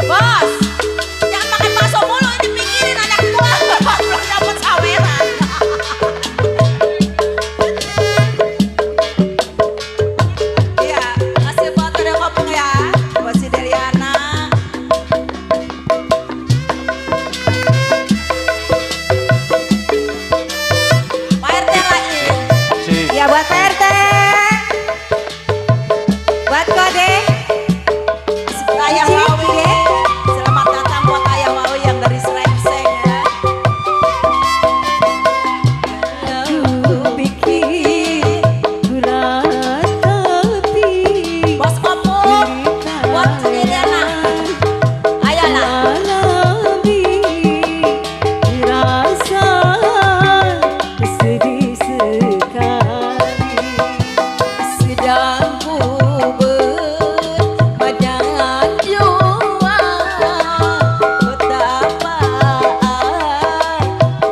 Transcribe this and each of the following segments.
Bos, jangan makan bakso mulu, ini pikirin anak gua belum dapat saweran. Iya, kasih buat ada kopong ya, buat si Deliana. Pak RT lain. Ya buat Pak RT. Buat Kode. Ayah Maui ya. Selamat datang buat Ayah Maui yang dari Srengseng ya. Ku bikin gula tapi Bos Kopung buat Deliana. Ayolah. alami rasa sedih sekali. Sedang ku berbadan jua, betapa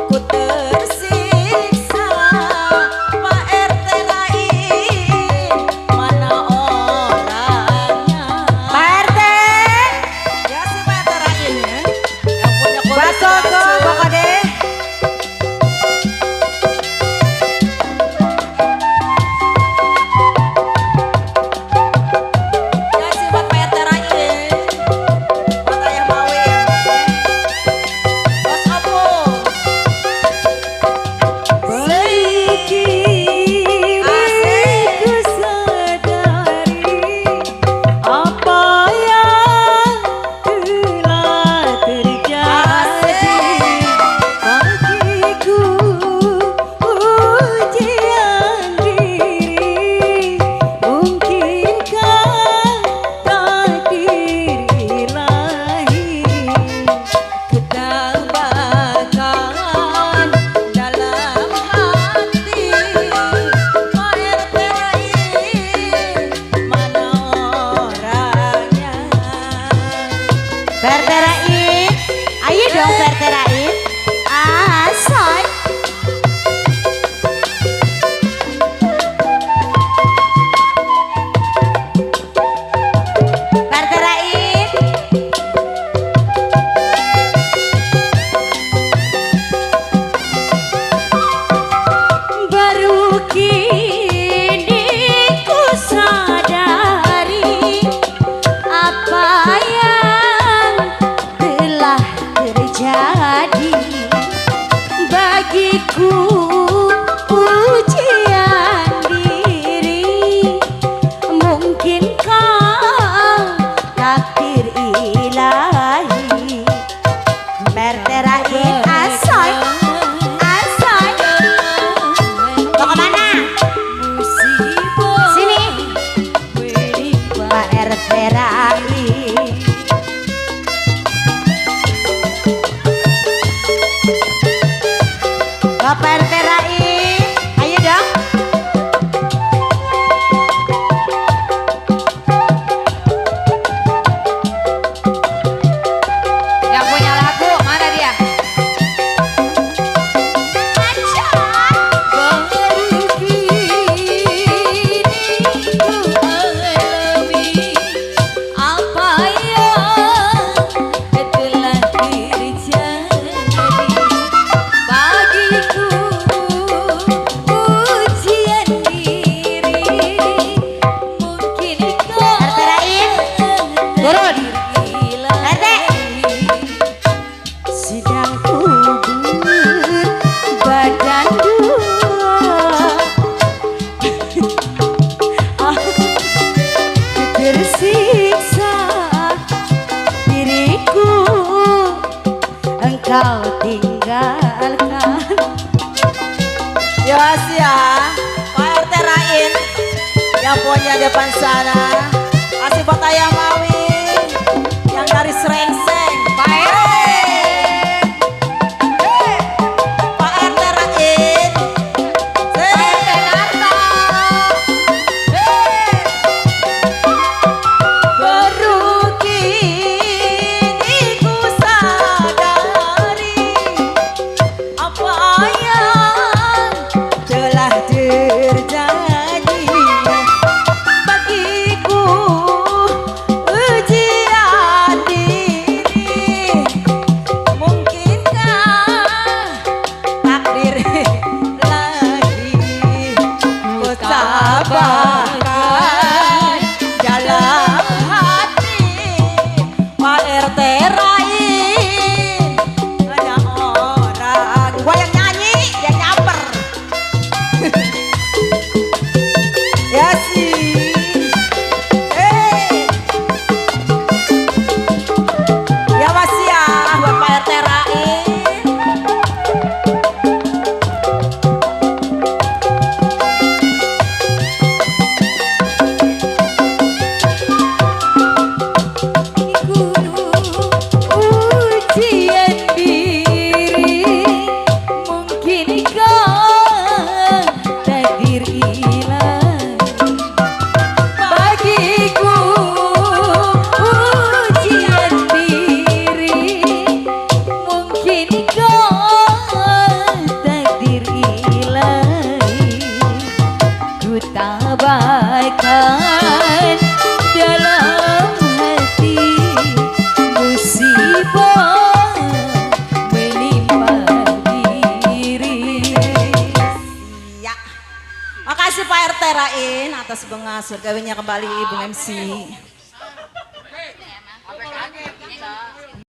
ku tersiksa. Pak RT lain, mana orangnya? Pak RT, ya si Pak RT lain ya, yang punya Bakso go, Bokode. ya si buat Pak RT lain, buat Ayah Maui ya. Bos Opung. Kini ku sadari apa yang telah terjadi bagiku, ujian diri. Mungkinkah takdir ilahi Ketabakan dalam hati Pak RT lain, mana orangnya? Verterain, ayo dong Verterain. Asoy. Verterain. Baru kini ku sadari apa yang telah terjadi bagiku, ujian diri. Mungkinkah takdir ilahi? Berterain asoy, asoy. Mau kemana? Sini. Pak RT Rai. Bapak RT Rai, ayo dong. Yang punya lagu mana dia? Baru kini ku alami apa yang telah terjadi bagiku, ujian diri. Mungkinkah turun sedang kubur badan dua, tersiksa diriku, engkau tinggalkan. Ya sih ya, Pak RT lain yang punya depan sana. Kasih buat Ayah Maui yang dari Srengseng. Pak RT. Pak RT lain. Pak RT datang. Baru kini ku sadari apa yang telah terjadi bagiku, Makasih Pak RT Rain atas bengas surgawinya kembali Ibu MC.